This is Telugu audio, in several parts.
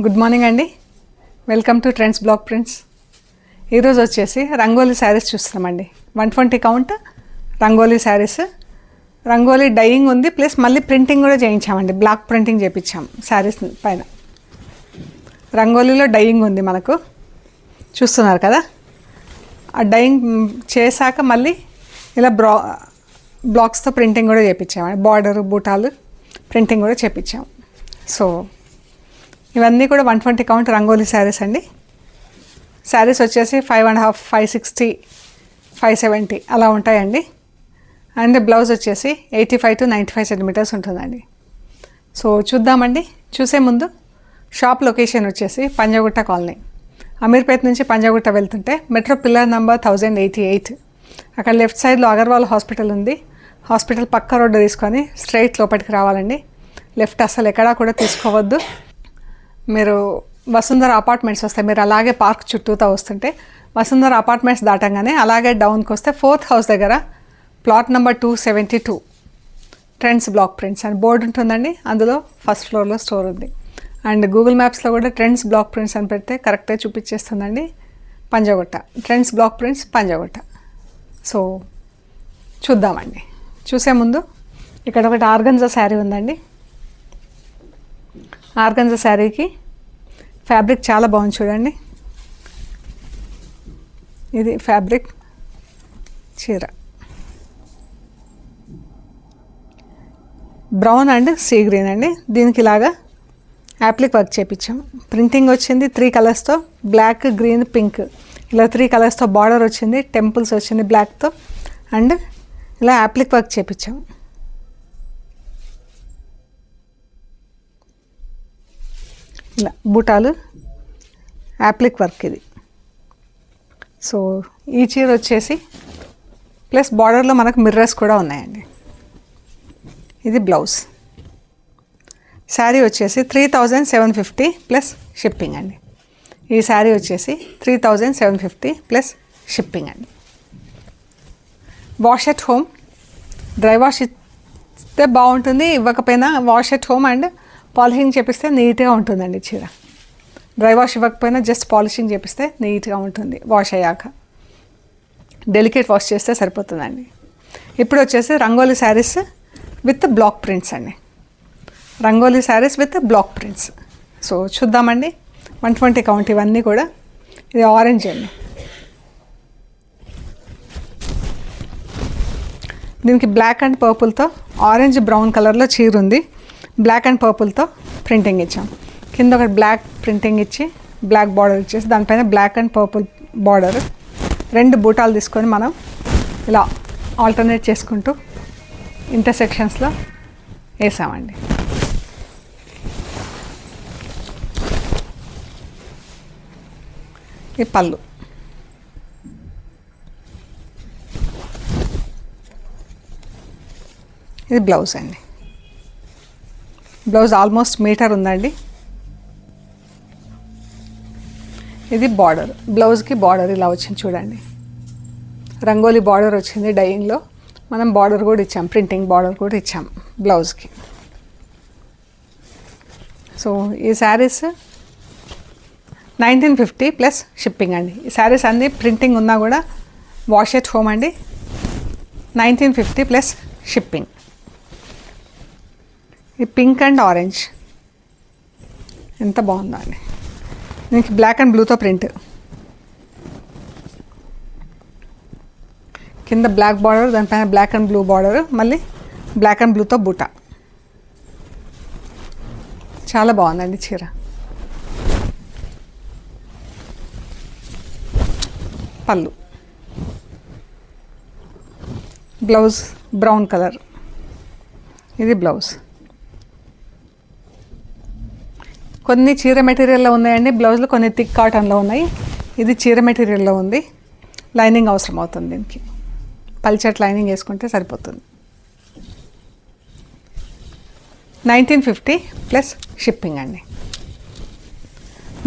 గుడ్ మార్నింగ్ అండి. Welcome to trends black prints. ఈరోజు వచ్చేసి రంగోలీ శారీస్ చూస్తున్నామండి. 120 కౌంట్ రంగోలీ శారీస్. రంగోలీ డైయింగ్ ఉంది, ప్లస్ మళ్ళీ ప్రింటింగ్ కూడా చేయించామండి. బ్లాక్ ప్రింటింగ్ చేయించాం శారీస్ పైన. రంగోలీలో డైయింగ్ ఉంది మనకు, చూస్తున్నారు కదా. ఆ డైయింగ్ చేశాక మళ్ళీ ఇలా బ్లాక్స్తో ప్రింటింగ్ కూడా చేయించామండి. బార్డరు బూటాలు ప్రింటింగ్ కూడా చేయించాం. సో ఇవన్నీ కూడా 120 కౌంట్ రంగోలీ శారీస్ అండి. శారీస్ వచ్చేసి 5.5, 560, 570 అలా ఉంటాయండి. అండ్ బ్లౌజ్ వచ్చేసి 85 to 95 సెంటీమీటర్స్ ఉంటుందండి. సో చూద్దామండి. చూసే ముందు షాప్ లొకేషన్ వచ్చేసి పంజాగుట్ట కాలనీ. అమీర్పేట్ నుంచి పంజాగుట్ట వెళ్తుంటే మెట్రో పిల్లర్ నెంబర్ 1088, అక్కడ లెఫ్ట్ సైడ్లో అగర్వాల్ హాస్పిటల్ ఉంది. హాస్పిటల్ పక్క రోడ్డు తీసుకొని స్ట్రైట్ లోపలికి రావాలండి. లెఫ్ట్ అసలు ఎక్కడా కూడా తీసుకోవద్దు. మీరు వసుంధర అపార్ట్మెంట్స్ వస్తాయి. మీరు అలాగే పార్క్ చుట్టూతో వస్తుంటే వసుంధర అపార్ట్మెంట్స్ దాటంగానే అలాగే డౌన్కి వస్తే 4th హౌస్ దగ్గర plot number 272 trends black prints అని బోర్డు ఉంటుందండి. అందులో ఫస్ట్ ఫ్లోర్లో స్టోర్ ఉంది. అండ్ గూగుల్ మ్యాప్స్లో కూడా ట్రెండ్స్ బ్లాక్ ప్రింట్స్ అని పెడితే కరెక్ట్గా చూపించేస్తుందండి. Panjagutta, trends black prints Panjagutta. So చూద్దామండి. చూసే ముందు ఇక్కడ ఒకటి ఆర్గంజా శారీ ఉందండి. ఆర్గంజా శారీకి ఫ్యాబ్రిక్ చాలా బాగుంది చూడండి. ఇది ఫ్యాబ్రిక్, చీర బ్రౌన్ అండ్ సీ గ్రీన్ అండి. దీనికి ఇలాగా యాప్లిక్ వర్క్ చేయించాం. ప్రింటింగ్ వచ్చింది 3 కలర్స్తో, బ్లాక్, గ్రీన్, పింక్, ఇలా 3 కలర్స్తో బార్డర్ వచ్చింది. టెంపుల్స్ వచ్చింది బ్లాక్తో. అండ్ ఇలా యాప్లిక్ వర్క్ చేయించాం. ఇలా బూటాలు యాప్లిక్ వర్క్ ఇది. సో ఈ చీర వచ్చేసి ప్లస్ బార్డర్లో మనకు మిర్రర్స్ కూడా ఉన్నాయండి. ఇది బ్లౌజ్. శారీ వచ్చేసి 3750 ప్లస్ షిప్పింగ్ అండి. ఈ శారీ వచ్చేసి 3750 ప్లస్ షిప్పింగ్ అండి. Wash at home, dry wash ఇస్తే బాగుంటుంది, ఇవ్వకపోయినా wash at home and polishing చేపిస్తే నీట్గా ఉంటుందండి చీర. డ్రై వాష్ ఇవ్వకపోయినా జస్ట్ పాలిషింగ్ చేపిస్తే నీట్గా ఉంటుంది. వాష్ అయ్యాక డెలికేట్ వాష్ చేస్తే సరిపోతుందండి. ఇప్పుడు వచ్చేసి Rangoli sarees with block prints అండి. Rangoli sarees with block prints. So చూద్దామండి. 120 కౌంట్ ఇవన్నీ కూడా. ఇది ఆరెంజ్ అండి. దీనికి బ్లాక్ అండ్ పర్పుల్తో ఆరెంజ్ బ్రౌన్ కలర్లో చీర ఉంది. బ్లాక్ అండ్ పర్పుల్తో ప్రింటింగ్ ఇచ్చాం. కింద ఒక బ్లాక్ ప్రింటింగ్ ఇచ్చి బ్లాక్ బార్డర్ ఇచ్చేసి దానిపైన బ్లాక్ అండ్ పర్పుల్ బార్డర్. 2 బూటాలు తీసుకొని మనం ఇలా ఆల్టర్నేట్ చేసుకుంటూ ఇంటర్సెక్షన్స్లో వేసామండి. ఈ పళ్ళు, ఇది బ్లౌజ్ అండి. బ్లౌజ్ ఆల్మోస్ట్ మీటర్ ఉందండి. ఇది బార్డర్, బ్లౌజ్కి బార్డర్ ఇలా వచ్చింది చూడండి. రంగోలీ బార్డర్ వచ్చింది డైయింగ్లో. మనం బార్డర్ కూడా ఇచ్చాం, ప్రింటింగ్ బార్డర్ కూడా ఇచ్చాం బ్లౌజ్కి. సో ఈ శారీస్ 1950 ప్లస్ షిప్పింగ్ అండి. ఈ శారీస్ అన్నీ ప్రింటింగ్ ఉన్నా కూడా వాష్ ఎట్ హోమ్ అండి. 1950 ప్లస్ షిప్పింగ్. ఈ పింక్ అండ్ ఆరెంజ్ ఎంత బాగుందో అండి. దీనికి బ్లాక్ అండ్ బ్లూతో ప్రింట్, కింద బ్లాక్ బార్డర్, దానిపైన బ్లాక్ అండ్ బ్లూ బార్డర్, మళ్ళీ బ్లాక్ అండ్ బ్లూతో బూటా. చాలా బాగుందండి చీర. పళ్ళు, బ్లౌజ్ బ్రౌన్ కలర్, ఇది బ్లౌజ్. కొన్ని చీర మెటీరియల్లో ఉన్నాయండి బ్లౌజ్లో, కొన్ని థిక్ కాటన్లో ఉన్నాయి. ఇది చీర మెటీరియల్లో ఉంది. లైనింగ్ అవసరం అవుతుంది దీనికి. పల్చట్ లైనింగ్ వేసుకుంటే సరిపోతుంది. 1950 ప్లస్ షిప్పింగ్ అండి.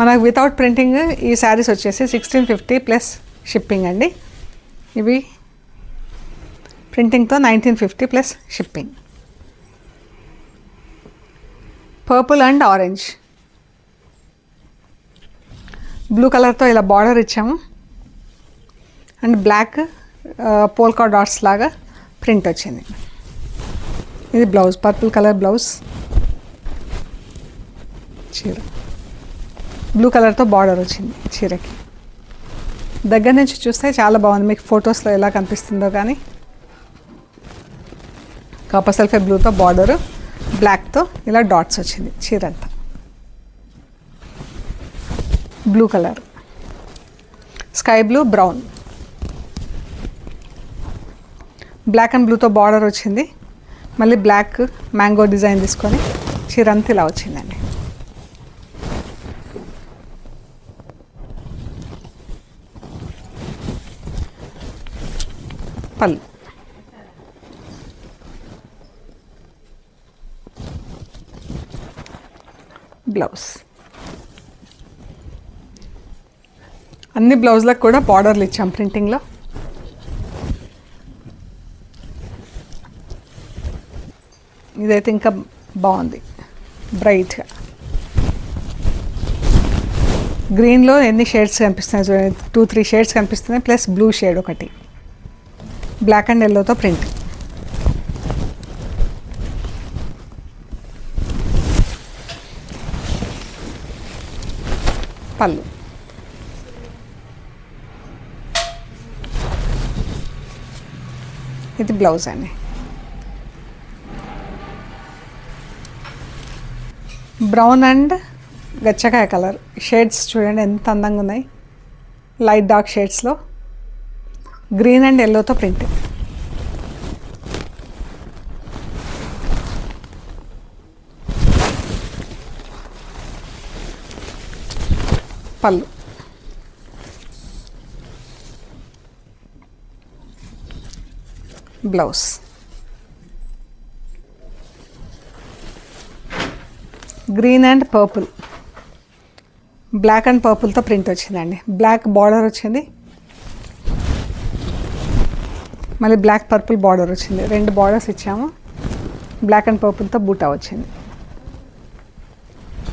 మనకు వితౌట్ ప్రింటింగ్ ఈ శారీస్ వచ్చేసి 1650 ప్లస్ షిప్పింగ్ అండి. ఇవి ప్రింటింగ్తో 1950 plus shipping. Purple and orange, blue కలర్తో ఇలా బార్డర్ ఇచ్చాము అండ్ బ్లాక్ పోల్కా డాట్స్ లాగా ప్రింట్ వచ్చింది. ఇది బ్లౌజ్, పర్పుల్ కలర్ బ్లౌజ్, చీర బ్లూ కలర్తో బార్డర్ వచ్చింది చీరకి. దగ్గర నుంచి చూస్తే చాలా బాగుంది, మీకు ఫొటోస్లో ఎలా కనిపిస్తుందో కానీ. కాపర్ సల్ఫేట్ బ్లూతో బార్డరు, బ్లాక్తో ఇలా డాట్స్ వచ్చింది చీర అంతా. Blue colour, sky blue, brown, black and బ్లూతో బార్డర్ వచ్చింది. మళ్ళీ బ్లాక్ మ్యాంగో డిజైన్ తీసుకొని చీర అంతా ఇలా వచ్చిందండి. పళ్ళు, బ్లౌజ్. అన్ని బ్లౌజ్లకు కూడా బార్డర్లు ఇచ్చాం ప్రింటింగ్లో. ఇదైతే ఇంకా బాగుంది, బ్రైట్గా. గ్రీన్లో ఎన్ని షేడ్స్ కనిపిస్తున్నాయి చూడండి, 2-3 షేడ్స్ కనిపిస్తున్నాయి, ప్లస్ బ్లూ షేడ్ ఒకటి, బ్లాక్ అండ్ ఎల్లోతో ప్రింట్. పళ్ళు, ఇది బ్లౌజ్ అండి. బ్రౌన్ అండ్ గచ్చకాయ కలర్ షేడ్స్ చూడండి ఎంత అందంగా ఉన్నాయి, లైట్ డార్క్ షేడ్స్లో గ్రీన్ అండ్ ఎల్లోతో ప్రింట్. పళ్ళు, blouse. Green and purple, black and పర్పుల్తో ప్రింట్ వచ్చిందండి. బ్లాక్ బార్డర్ వచ్చింది, మళ్ళీ బ్లాక్ పర్పుల్ బార్డర్ వచ్చింది. 2 బార్డర్స్ ఇచ్చాము, బ్లాక్ అండ్ పర్పుల్తో బూటా వచ్చింది.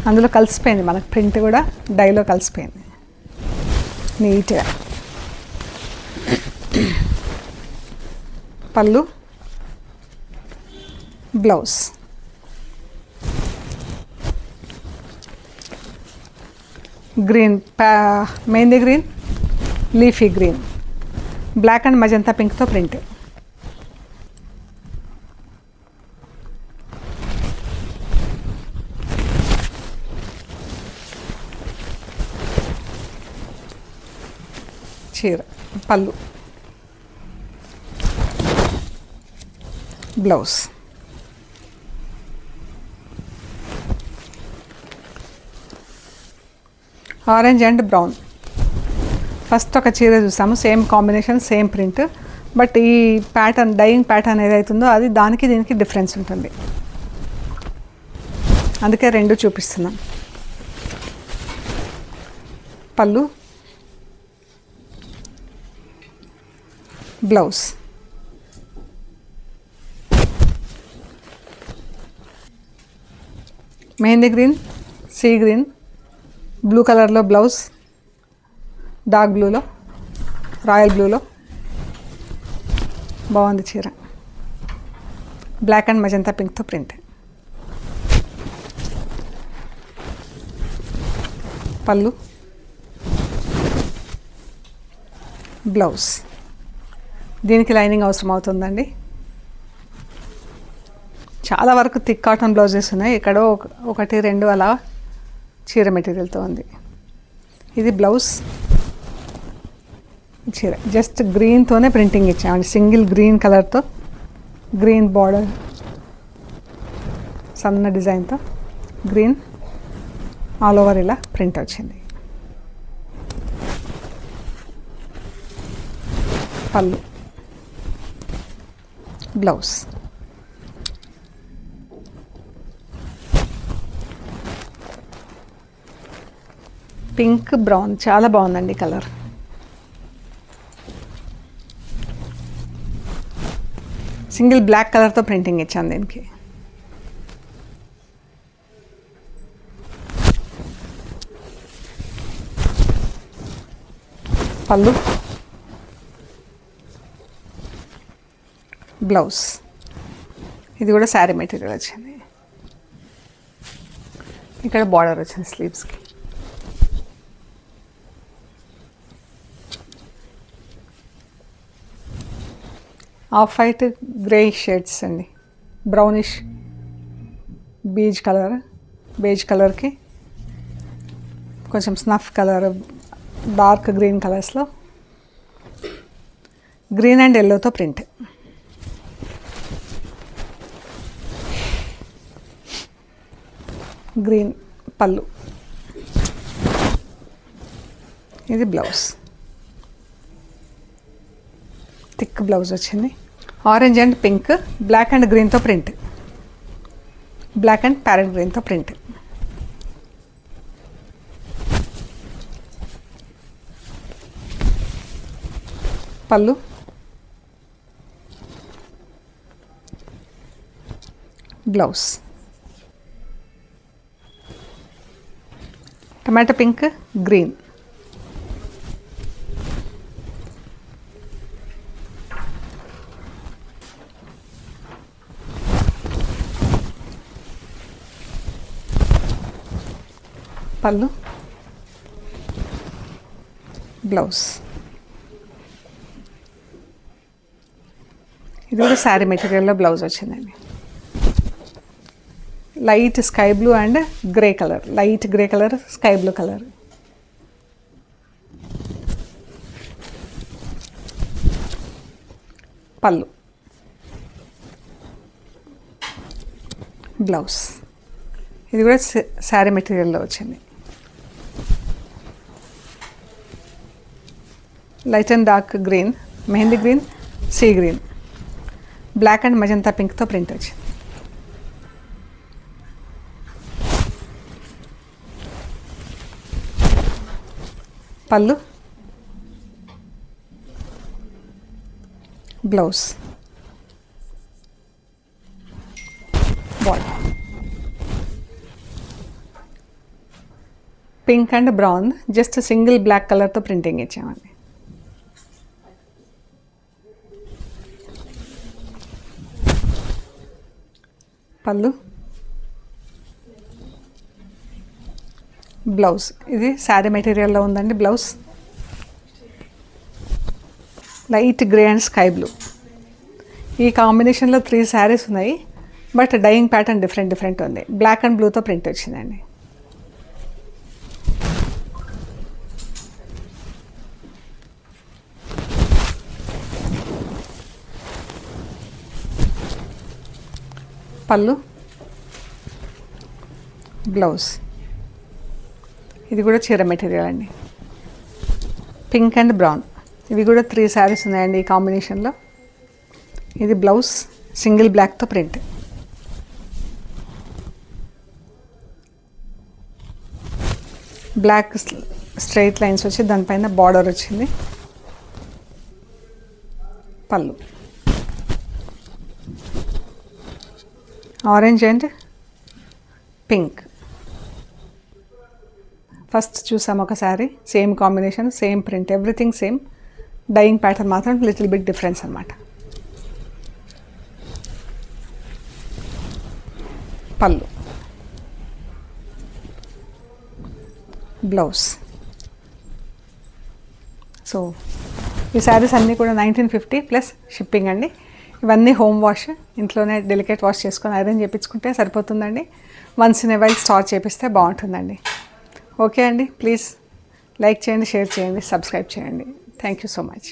అందులో కలిసిపోయింది మనకు ప్రింట్ కూడా, డైలో కలిసిపోయింది నీట్గా. పళ్ళు, blouse. Green, mehndi green, leafy green, black and magenta పింక్తో ప్రింట్. చీర, పళ్ళు, blouse. Orange and brown. First ఒక చీర చూసాము, same combination, same print, but ఈ ప్యాటర్న్, డైయింగ్ ప్యాటర్న్ ఏదైతుందో అది దానికి దీనికి డిఫరెన్స్ ఉంటుంది, అందుకే 2 చూపిస్తున్నాం. పళ్ళు, blouse. Mehndi green, sea green, blue కలర్లో బ్లౌజ్, డార్క్ బ్లూలో, రాయల్ బ్లూలో బాగుంది చీర. బ్లాక్ అండ్ మజంతా పింక్తో ప్రింట్. పళ్ళు, బ్లౌజ్. దీనికి లైనింగ్ అవసరం అవుతుందండి. చాలా వరకు థిక్ కాటన్ బ్లౌజెస్ ఉన్నాయి, ఎక్కడో 1-2 అలా చీర మెటీరియల్తో ఉంది. ఇది బ్లౌజ్, చీర జస్ట్ గ్రీన్తోనే ప్రింటింగ్ ఇచ్చామండి, సింగిల్ గ్రీన్ కలర్తో, గ్రీన్ బార్డర్, సన్న డిజైన్తో గ్రీన్ ఆల్ ఓవర్ ఇలా ప్రింట్ వచ్చింది. పళ్ళు, బ్లౌజ్. పింక్ బ్రౌన్ చాలా బాగుందండి కలర్. సింగిల్ బ్లాక్ కలర్తో ప్రింటింగ్ ఇచ్చాను దీనికి. పళ్ళు, బ్లౌజ్. ఇది కూడా శారీ మెటీరియల్ వచ్చింది. ఇక్కడ బార్డర్ వచ్చింది స్లీవ్స్కి. ఆఫ్ వైట్ గ్రే షేడ్స్ అండి, బ్రౌనిష్ బేజ్ కలర్కి కొంచెం స్నఫ్ కలర్, డార్క్ గ్రీన్ కలర్స్లో గ్రీన్ అండ్ ఎల్లోతో ప్రింట్. గ్రీన్ పళ్ళు, ఇది బ్లౌజ్, థిక్ బ్లౌజ్ వచ్చింది. Orange and pink, black and గ్రీన్తో ప్రింట్, బ్లాక్ అండ్ ప్యారెట్ గ్రీన్తో ప్రింట్. పళ్ళు, బ్లౌజ్, టమాటో పింక్, గ్రీన్. పళ్ళు, బ్లౌజ్. ఇది కూడా శారీ మెటీరియల్లో బ్లౌజ్ వచ్చిందండి. Light sky blue and grey colour, light grey colour, sky blue colour. పళ్ళు, బ్లౌజ్. ఇది కూడా శారీ మెటీరియల్లో వచ్చింది. Light and dark green, mehndi green, sea green, black and magenta పింక్తో ప్రింట్ వచ్చింది. పళ్ళు, blouse, border. Pink and brown, just single black కలర్తో ప్రింటింగ్ ఇచ్చామండి. పళ్ళు, బ్లౌజ్. ఇది శారీ మెటీరియల్లో ఉందండి blouse. Light grey and sky blue. ఈ కాంబినేషన్లో 3 శారీస్ ఉన్నాయి, బట్ డైయింగ్ ప్యాటర్న్ డిఫరెంట్ ఉంది. బ్లాక్ అండ్ బ్లూతో ప్రింట్ వచ్చిందండి. పళ్ళు, బ్లౌజ్. ఇది కూడా చీర మెటీరియల్ అండి, పింక్ అండ్ బ్రౌన్. ఇవి కూడా 3 శారీస్ ఉన్నాయండి ఈ కాంబినేషన్లో. ఇది బ్లౌజ్, సింగిల్ బ్లాక్తో ప్రింట్. బ్లాక్ స్ట్రైట్ లైన్స్ వచ్చి దానిపైన బార్డర్ వచ్చింది. పళ్ళు, ఆరెంజ్ అండ్ పింక్. ఫస్ట్ చూసాం ఒకసారి, same combination, same print, everything same. Dyeing pattern మాత్రం లిటిల్ బిట్ డిఫరెన్స్ అన్నమాట. పళ్ళు, బ్లౌజ్. సో ఈ శారీస్ అన్నీ కూడా 1950 ప్లస్ షిప్పింగ్ అండి. ఇవన్నీ హోమ్ వాష్, ఇంట్లోనే డెలికేట్ వాష్ చేసుకొని ఐరన్ చేయించుకుంటే సరిపోతుందండి. Once in a while star చేపిస్తే బాగుంటుందండి. ఓకే అండి, ప్లీజ్ లైక్ చేయండి, షేర్ చేయండి, సబ్స్క్రైబ్ చేయండి. Thank you so much.